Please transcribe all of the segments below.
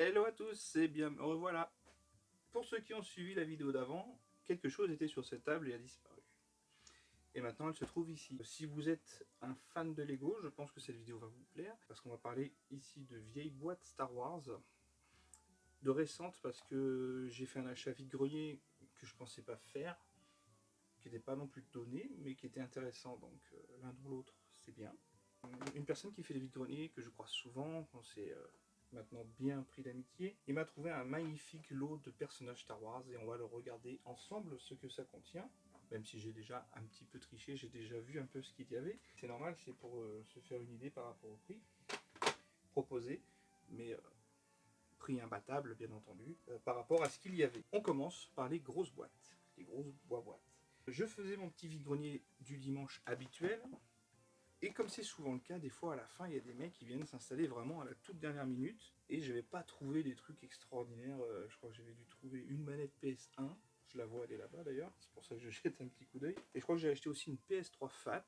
Hello à tous et bien me revoilà. Pour ceux qui ont suivi la vidéo d'avant, quelque chose était sur cette table et a disparu. Et maintenant elle se trouve ici. Si vous êtes un fan de Lego, je pense que cette vidéo va vous plaire, parce qu'on va parler ici de vieilles boîtes Star Wars, de récentes parce que j'ai fait un achat vide-grenier que je pensais pas faire, qui n'était pas non plus donné, mais qui était intéressant, donc l'un ou l'autre c'est bien. Une personne qui fait des vide-greniers, que je croise souvent, on s'est maintenant bien pris d'amitié, il m'a trouvé un magnifique lot de personnages Star Wars et on va le regarder ensemble ce que ça contient. Même si j'ai déjà un petit peu triché, j'ai déjà vu un peu ce qu'il y avait. C'est normal, c'est pour se faire une idée par rapport au prix proposé, mais prix imbattable bien entendu, par rapport à ce qu'il y avait. On commence par les grosses boîtes, les grosses boîtes. Je faisais mon petit vide-grenier du dimanche habituel. Et comme c'est souvent le cas, des fois à la fin, il y a des mecs qui viennent s'installer vraiment à la toute dernière minute. Et je n'avais pas trouvé des trucs extraordinaires. Je crois que j'avais dû trouver une manette PS1. Je la vois, elle est là-bas d'ailleurs. C'est pour ça que je jette un petit coup d'œil. Et je crois que j'ai acheté aussi une PS3 Fat.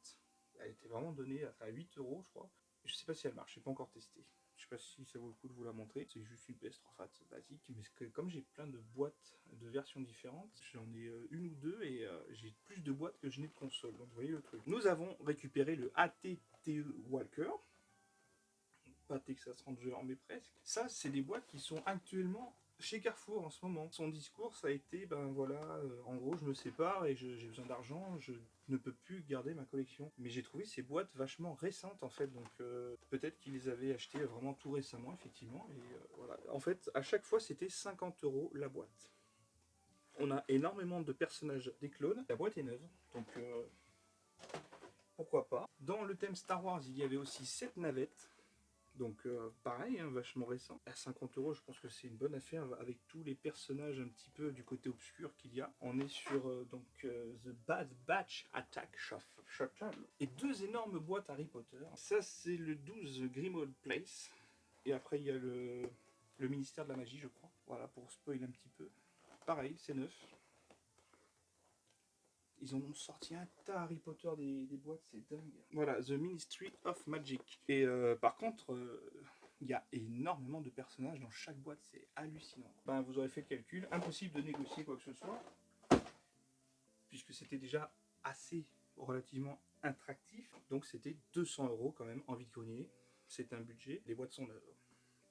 Elle était vraiment donnée à 8 € je crois. Je sais pas si elle marche, je n'ai pas encore testé. Je sais pas si ça vaut le coup de vous la montrer. C'est juste une PS3 Fat basique, mais comme j'ai plein de boîtes de versions différentes, j'en ai une ou deux et j'ai plus de boîtes que je n'ai de consoles. Donc vous voyez le truc. Nous avons récupéré le ATTE Walker, pas Texas Ranger mais presque. Ça, c'est des boîtes qui sont actuellement chez Carrefour en ce moment. Son discours, ça a été, ben voilà, en gros, je me sépare et j'ai besoin d'argent, je ne peux plus garder ma collection. Mais j'ai trouvé ces boîtes vachement récentes en fait, donc peut-être qu'ils les avaient achetées vraiment tout récemment, effectivement. Et voilà. En fait, à chaque fois, c'était 50 € la boîte. On a énormément de personnages des clones. La boîte est neuve, donc pourquoi pas. Dans le thème Star Wars, il y avait aussi 7 navettes. Donc pareil, hein, vachement récent. À 50 €, je pense que c'est une bonne affaire avec tous les personnages un petit peu du côté obscur qu'il y a. On est sur The Bad Batch Attack Shuttle. Et deux énormes boîtes Harry Potter. Ça, c'est le 12 Grimmauld Place. Et après, il y a le ministère de la magie, je crois. Voilà, pour spoiler un petit peu. Pareil, c'est neuf. Ils en ont sorti un tas Harry Potter des boîtes, c'est dingue. Voilà, The Ministry of Magic. Et par contre, il y a énormément de personnages dans chaque boîte, c'est hallucinant. Ben, vous aurez fait le calcul, impossible de négocier quoi que ce soit, puisque c'était déjà assez relativement attractif. Donc c'était 200 € quand même en vide-grenier. C'est un budget, les boîtes sont neuves.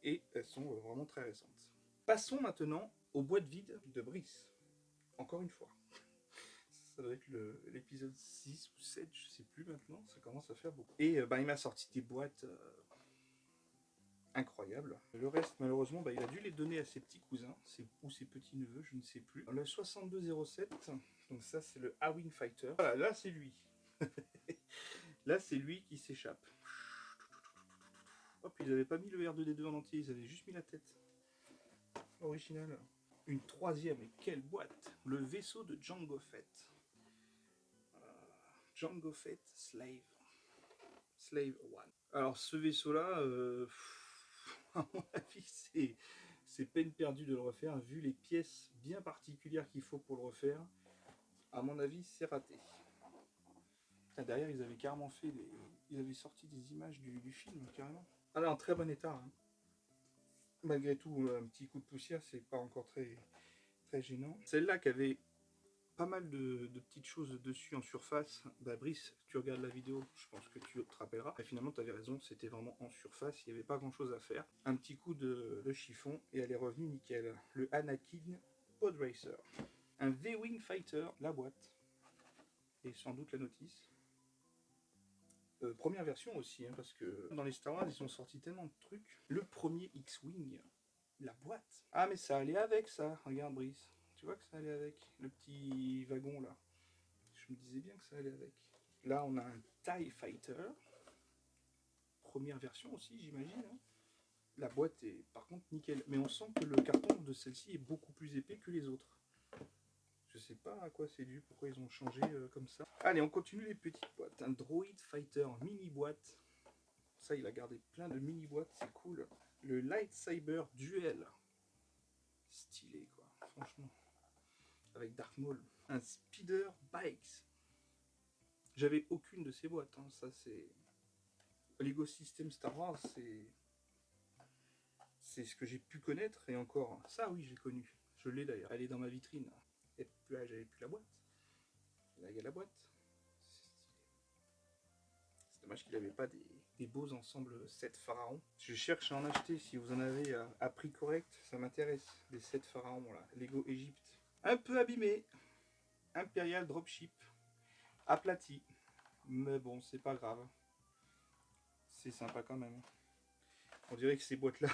Et elles sont vraiment très récentes. Passons maintenant aux boîtes vides de Brice. Encore une fois. Ça doit être l'épisode 6 ou 7, je sais plus maintenant, ça commence à faire beaucoup. Et il m'a sorti des boîtes incroyables. Le reste, malheureusement, il a dû les donner à ses petits cousins, ou ses petits-neveux, je ne sais plus. Le 6207, donc ça c'est le A-Wing Fighter. Voilà, là c'est lui. Là c'est lui qui s'échappe. Hop, ils n'avaient pas mis le R2D2 en entier, ils avaient juste mis la tête. Original. Une troisième, et quelle boîte! Le vaisseau de Jango Fett. Jango Fett Slave 1. Alors ce vaisseau-là, à mon avis, c'est peine perdue de le refaire, vu les pièces bien particulières qu'il faut pour le refaire. À mon avis, c'est raté. Ah, derrière, ils avaient carrément fait ils avaient sorti des images du film, carrément. Ah là, en très bon état. Hein. Malgré tout, un petit coup de poussière, c'est pas encore très, très gênant. Celle-là qui avait pas mal de petites choses dessus en surface. Brice, tu regardes la vidéo, je pense que tu te rappelleras. Et finalement, tu avais raison, c'était vraiment en surface, il n'y avait pas grand chose à faire. Un petit coup de chiffon et elle est revenue nickel. Le Anakin Pod Racer. Un V-Wing Fighter, la boîte. Et sans doute la notice. Première version aussi, hein, parce que dans les Star Wars, ils ont sorti tellement de trucs. Le premier X-Wing, la boîte. Ah, mais ça allait avec ça, regarde Brice. Tu vois que ça allait avec, le petit wagon là. Je me disais bien que ça allait avec. Là, on a un TIE Fighter. Première version aussi, j'imagine. Hein. La boîte est par contre nickel. Mais on sent que le carton de celle-ci est beaucoup plus épais que les autres. Je sais pas à quoi c'est dû, pourquoi ils ont changé comme ça. Allez, on continue les petites boîtes. Un Droid Fighter mini boîte. Ça, il a gardé plein de mini boîtes, c'est cool. Le Lightsaber Duel. Stylé, quoi, franchement. Avec Darth Maul. Un Speeder Bikes. J'avais aucune de ces boîtes, hein. Ça c'est... Lego System Star Wars, c'est ce que j'ai pu connaître, et encore, ça oui, j'ai connu. Je l'ai d'ailleurs, elle est dans ma vitrine. Et puis là, j'avais plus la boîte. Là, il y a la boîte. C'est dommage qu'il n'avait pas des beaux ensembles 7 pharaons. Je cherche à en acheter, si vous en avez à prix correct, ça m'intéresse. Les 7 pharaons, là, Lego Égypte. Un peu abîmé. Imperial Dropship. Aplati. Mais bon, c'est pas grave. C'est sympa quand même. On dirait que ces boîtes-là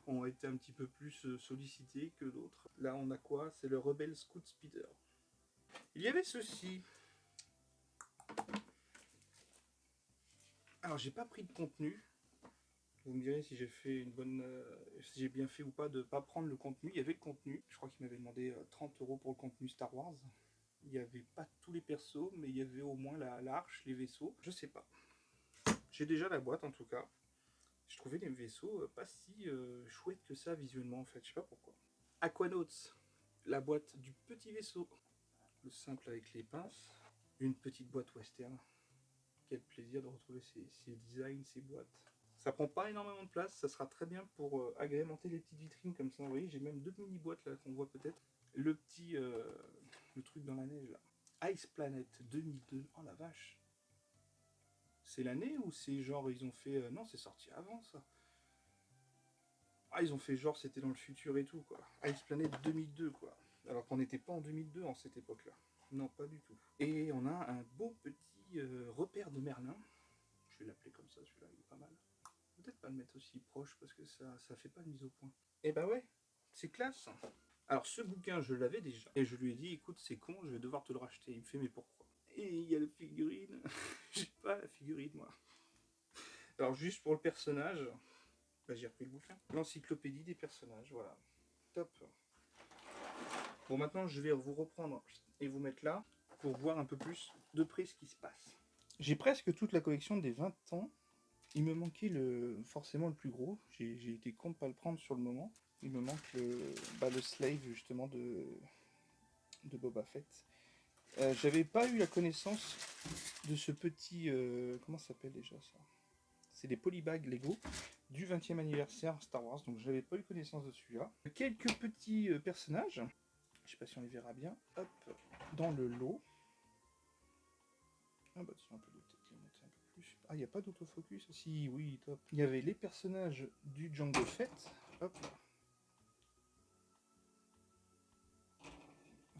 ont été un petit peu plus sollicitées que d'autres. Là, on a quoi? C'est le Rebel Scout Speeder. Il y avait ceci. Alors, j'ai pas pris de contenu. Vous me direz si j'ai fait une bonne, si j'ai bien fait ou pas de pas prendre le contenu. Il y avait le contenu. Je crois qu'il m'avait demandé 30 € pour le contenu Star Wars. Il n'y avait pas tous les persos, mais il y avait au moins l'arche, les vaisseaux. Je sais pas. J'ai déjà la boîte en tout cas. Je trouvais les vaisseaux pas si chouettes que ça visuellement en fait. Je sais pas pourquoi. Aquanauts, la boîte du petit vaisseau. Le simple avec les pinces. Une petite boîte western. Quel plaisir de retrouver ces designs, ces boîtes. Ça prend pas énormément de place, ça sera très bien pour agrémenter les petites vitrines comme ça. Vous voyez, j'ai même 2 mini boîtes là qu'on voit peut-être. Le petit, le truc dans la neige là. Ice Planet 2002, oh la vache. C'est l'année ou c'est genre ils ont fait... non, c'est sorti avant ça. Ah, ils ont fait genre c'était dans le futur et tout quoi. Ice Planet 2002 quoi. Alors qu'on n'était pas en 2002 en cette époque là. Non, pas du tout. Et on a un beau petit repère de Merlin. Je vais l'appeler comme ça, celui-là, il est pas mal. Peut-être pas le mettre aussi proche parce que ça fait pas de mise au point. Et bah ouais, c'est classe. Alors ce bouquin, je l'avais déjà. Et je lui ai dit, écoute, c'est con, je vais devoir te le racheter. Il me fait, mais pourquoi? Et il y a la figurine. J'ai pas la figurine, moi. Alors juste pour le personnage, bah, j'ai repris le bouquin. L'encyclopédie des personnages, voilà. Top. Bon, maintenant, je vais vous reprendre et vous mettre là pour voir un peu plus de près ce qui se passe. J'ai presque toute la collection des 20 ans. Il me manquait forcément le plus gros. J'ai été con de pas le prendre sur le moment. Il me manque le Slave justement de Boba Fett. J'avais pas eu la connaissance de ce petit... comment ça s'appelle déjà ça? C'est des polybags Lego du 20e anniversaire Star Wars. Donc j'avais pas eu connaissance de celui-là. Quelques petits personnages. Je sais pas si on les verra bien. Hop, dans le lot. Ah bah tiens, on peut peut-être les monter un peu plus. Ah, il n'y a pas d'autofocus? Si, oui, top. Il y avait les personnages du Jango Fett. Hop.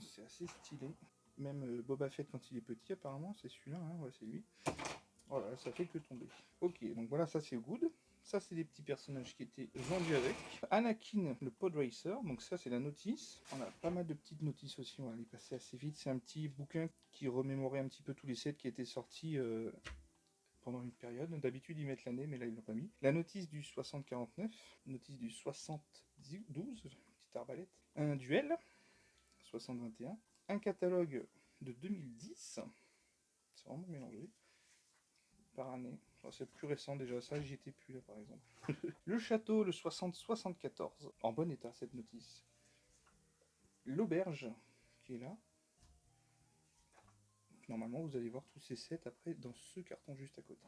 C'est assez stylé. Même Boba Fett quand il est petit, apparemment, c'est celui-là, hein, ouais, c'est lui. Voilà, ça fait que tomber. Ok, donc voilà, ça c'est good. Ça, c'est des petits personnages qui étaient vendus avec. Anakin, le Pod Racer. Donc ça, c'est la notice. On a pas mal de petites notices aussi. On va les passer assez vite. C'est un petit bouquin qui remémorait un petit peu tous les sets qui étaient sortis pendant une période. D'habitude, ils mettent l'année, mais là, ils l'ont pas mis. La notice du 60-49. Notice du 60-12. Petite arbalète. Un duel. 60-21. Un catalogue de 2010. C'est vraiment mélangé. Par année. C'est plus récent déjà, ça j'y étais plus là par exemple. Le château, le 60-74, en bon état cette notice. L'auberge, qui est là. Normalement vous allez voir tous ces sets après dans ce carton juste à côté.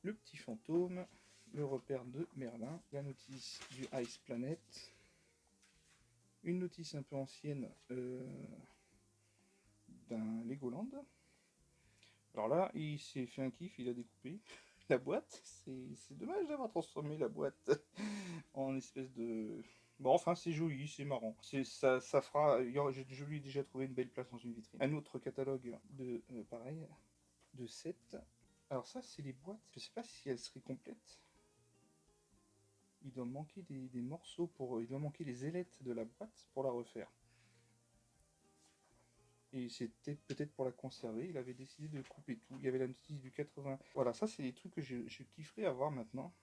Le petit fantôme, le repère de Merlin, la notice du Ice Planet, une notice un peu ancienne d'un Legoland. Alors là, il s'est fait un kiff, il a découpé la boîte. C'est dommage d'avoir transformé la boîte en espèce de... Bon, enfin, c'est joli, c'est marrant. Ça fera... Je lui ai déjà trouvé une belle place dans une vitrine. Un autre catalogue de, pareil, de 7. Alors ça, c'est les boîtes. Je sais pas si elles seraient complètes. Il doit manquer des morceaux pour... Il doit manquer les ailettes de la boîte pour la refaire. Et c'était peut-être pour la conserver, il avait décidé de couper tout. Il y avait la notice du 80. Voilà, ça c'est des trucs que je kifferais avoir maintenant.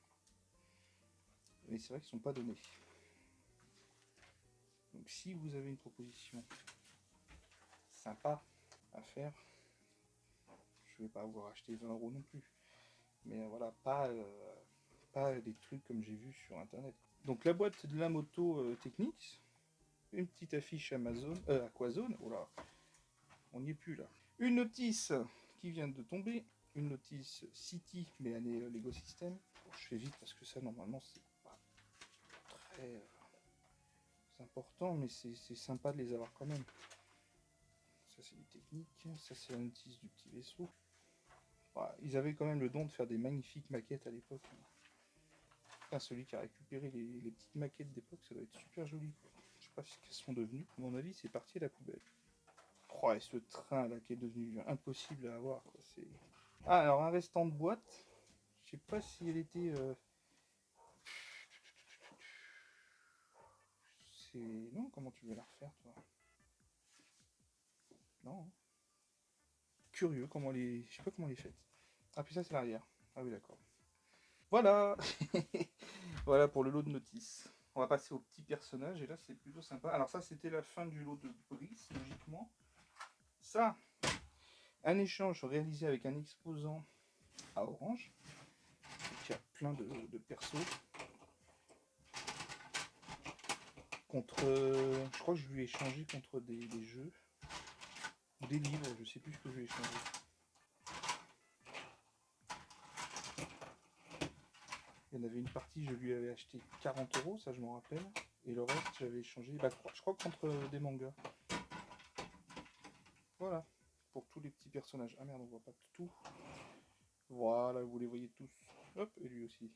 Mais c'est vrai qu'ils ne sont pas donnés. Donc si vous avez une proposition sympa à faire, je ne vais pas vous racheter 20 € non plus. Mais voilà, pas des trucs comme j'ai vu sur internet. Donc la boîte de la moto Technics, une petite affiche Amazon, Aquazone, oh là, on n'y est plus là. Une notice qui vient de tomber, une notice City, mais année Lego System. Bon, je fais vite parce que ça, normalement, c'est pas très important, mais c'est sympa de les avoir quand même. Ça, c'est du technique. Ça, c'est la notice du petit vaisseau. Voilà, ils avaient quand même le don de faire des magnifiques maquettes à l'époque. Enfin, celui qui a récupéré les petites maquettes d'époque, ça doit être super joli, quoi. Je sais pas ce qu'elles sont devenues. À mon avis, c'est parti à la poubelle. Oh, et ce train là qui est devenu impossible à avoir, quoi. Ah, alors un restant de boîte. Je sais pas si elle était. C'est. Non, comment tu veux la refaire, toi? Non. Curieux, comment les. Je sais pas comment elle est faite. Ah, puis ça, c'est l'arrière. Ah oui, d'accord. Voilà. Voilà pour le lot de notices. On va passer au petit personnage et là c'est plutôt sympa. Alors ça c'était la fin du lot de Brice, logiquement. Ça, un échange réalisé avec un exposant à Orange. Il y a plein de persos. Contre. Je crois que je lui ai échangé contre des jeux. Ou des livres, je sais plus ce que je lui ai échangé. Il y en avait une partie, je lui avais acheté 40 €, ça je m'en rappelle. Et le reste, j'avais échangé, bah, je crois contre des mangas. Voilà, pour tous les petits personnages. Ah merde, on voit pas tout. Voilà, vous les voyez tous. Hop, et lui aussi.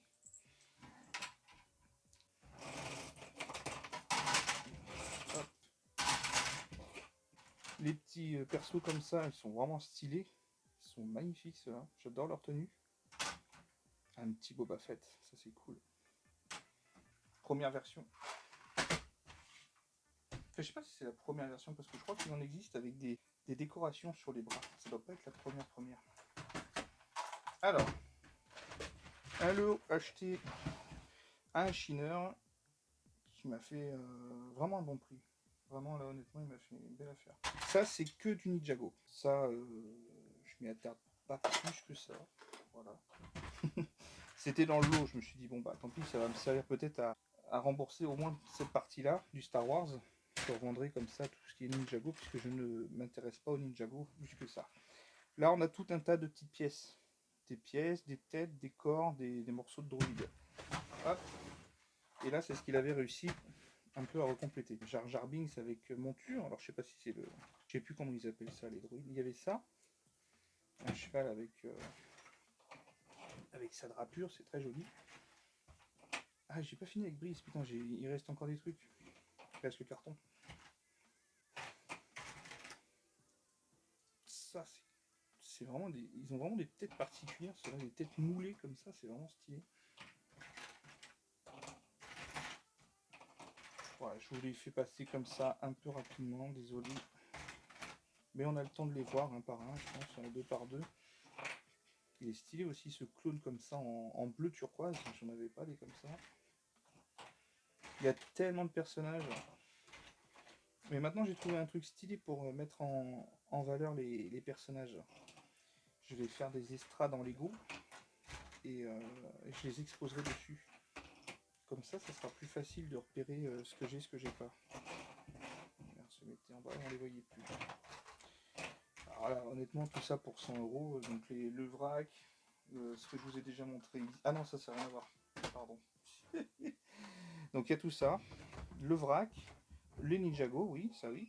Hop. Les petits persos comme ça, ils sont vraiment stylés. Ils sont magnifiques ceux-là. J'adore leur tenue. Un petit Boba Fett, ça c'est cool. Première version. Enfin, je sais pas si c'est la première version parce que je crois qu'il en existe avec des décorations sur les bras. Ça doit pas être la première. Alors, un lot acheté à un chineur qui m'a fait vraiment un bon prix. Vraiment là honnêtement il m'a fait une belle affaire. Ça c'est que du Ninjago. Ça je m'y attarde pas plus que ça. Voilà. C'était dans le lot, je me suis dit bon bah tant pis, ça va me servir peut-être à rembourser au moins cette partie-là du Star Wars. Je revendrai comme ça tout ce qui est Ninjago puisque je ne m'intéresse pas au Ninjago plus que ça. Là on a tout un tas de petites pièces. Des pièces, des têtes, des corps, des morceaux de droïdes. Hop. Et là c'est ce qu'il avait réussi un peu à recompléter. Jar Jar Binks avec monture, alors je sais pas si c'est le... Je sais plus comment ils appellent ça les droïdes. Il y avait ça. Un cheval avec sa drapure, c'est très joli. Ah, j'ai pas fini avec Brice, putain, il reste encore des trucs. Il reste le carton. Ça, c'est vraiment des... Ils ont vraiment des têtes particulières, c'est des têtes moulées comme ça, c'est vraiment stylé. Voilà, je vous les fais passer comme ça un peu rapidement, désolé. Mais on a le temps de les voir un par un, je pense, en deux par deux. Il est stylé aussi ce clone comme ça en bleu turquoise, j'en avais pas des comme ça. Il y a tellement de personnages. Mais maintenant j'ai trouvé un truc stylé pour mettre en valeur les personnages. Je vais faire des estrades en Lego et je les exposerai dessus. Comme ça sera plus facile de repérer ce que j'ai pas. Merde, se mettait en bas, on les voyait plus. Alors là, honnêtement, tout ça pour 100 €. Donc le vrac, ce que je vous ai déjà montré. Ah non, ça n'a rien à voir. Pardon. Donc il y a tout ça. Le vrac, les Ninjago, oui, ça oui.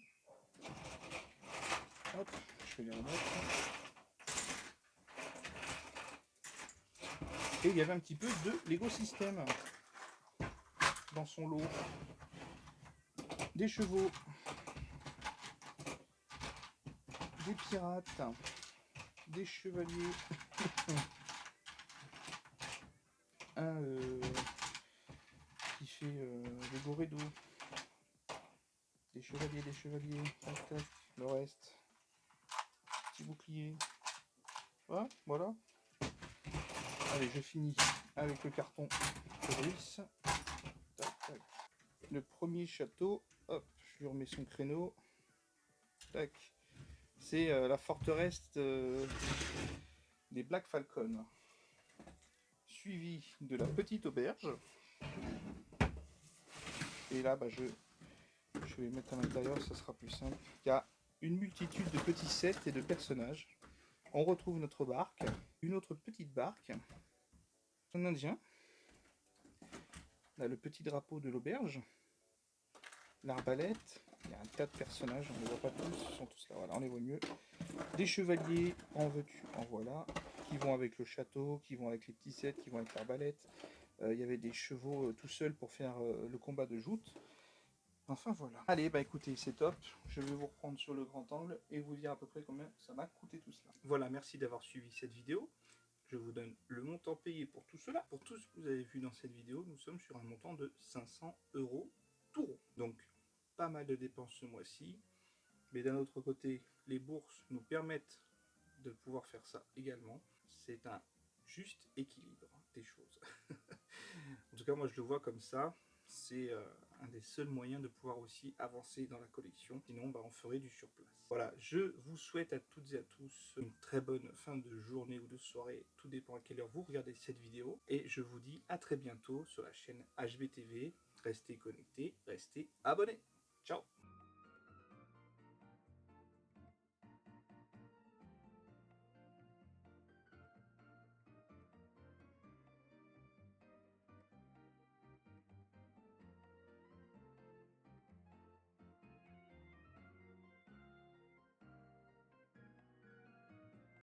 Hop, je vais les remettre. Et il y avait un petit peu de Lego System dans son lot. Des chevaux, des pirates, des chevaliers, un qui fait des Goredo, des chevaliers, tac tac, le reste, petit bouclier. Voilà. Allez, je finis avec le carton de Brice. Tac, tac. Le premier château, hop, je lui remets son créneau. Tac. C'est la forteresse des Black Falcon. Suivi de la petite auberge. Et là, bah, je vais mettre à l'intérieur, ça sera plus simple. Il y a une multitude de petits sets et de personnages. On retrouve notre barque, une autre petite barque, un indien, On a le petit drapeau de l'auberge, l'arbalète, il y a un tas de personnages, on ne les voit pas tous, ils sont tous là, voilà, on les voit mieux. Des chevaliers, en veux-tu, en voilà, qui vont avec le château, qui vont avec les petits sets, qui vont avec l'arbalète. Il y avait des chevaux tout seuls pour faire le combat de joute. Enfin voilà. Allez, bah écoutez, c'est top. Je vais vous reprendre sur le grand angle et vous dire à peu près combien ça m'a coûté tout cela. Voilà, merci d'avoir suivi cette vidéo. Je vous donne le montant payé pour tout cela. Pour tout ce que vous avez vu dans cette vidéo, nous sommes sur un montant de 500 € tout rond. Donc, pas mal de dépenses ce mois-ci. Mais d'un autre côté, les bourses nous permettent de pouvoir faire ça également. C'est un juste équilibre des choses. En tout cas, moi je le vois comme ça. C'est un des seuls moyens de pouvoir aussi avancer dans la collection. Sinon, bah, on ferait du surplace. Voilà, je vous souhaite à toutes et à tous une très bonne fin de journée ou de soirée. Tout dépend à quelle heure vous regardez cette vidéo. Et je vous dis à très bientôt sur la chaîne HBTV. Restez connectés, restez abonnés. Ciao!